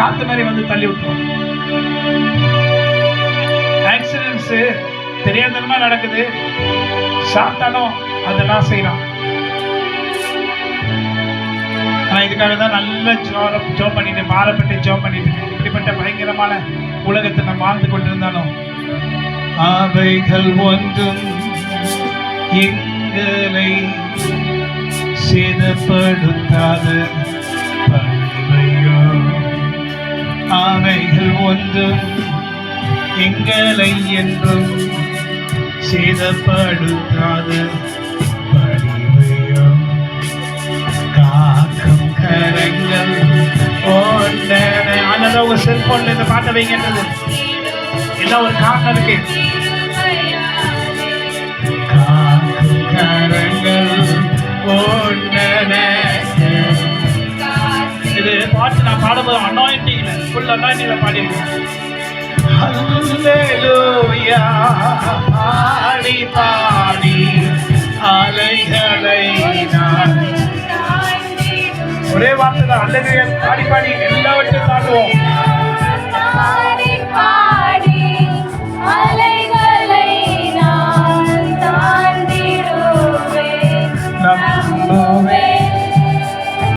காத்து மாதிரி வந்து தள்ளி விட்டுரும். ஆக்சிடென்ட்ஸ் தெரியாதனமா நடக்குது, சாத்தானும் அதெல்லாம் செய்யலாம். ஆனா இதுக்காக தான் நல்ல ஜோம் பண்ணிட்டு மாறப்பட்டு ஜோம் பண்ணிட்டு இப்படிப்பட்ட பயங்கரமான உலகத்தை நம்ம வாழ்ந்து கொண்டிருந்தாலும் அவைகள் ஒன்றும் எங்களை சேதப்படுத்தாத பணிவையோ, அவைகள் ஒன்றும் எங்களை என்றும் சேதப்படுத்தாத பணிவையோ, காக்கும் கரங்கள் ஒன்றன. அதனால உங்க செல்போன்ல இந்த பாட்டை வைங்கன்றது எல்லாம் ஒரு காரணம் இருக்கு. காக்கும் கரங்கள் ஒன்றன. இது பாட்டு நான் பாடும்போது அனாயிண்டிங்ல ஃபுல் அனாயிண்டிங்ல பாடியிருக்கேன். ஹல்லேலூயா பாடி பாடி அலைகளை நான் ஒரே வார்த்தை தான். அல்லேலூயா பாடி பாடி எல்லாவற்றையும் தாண்டுவோம்.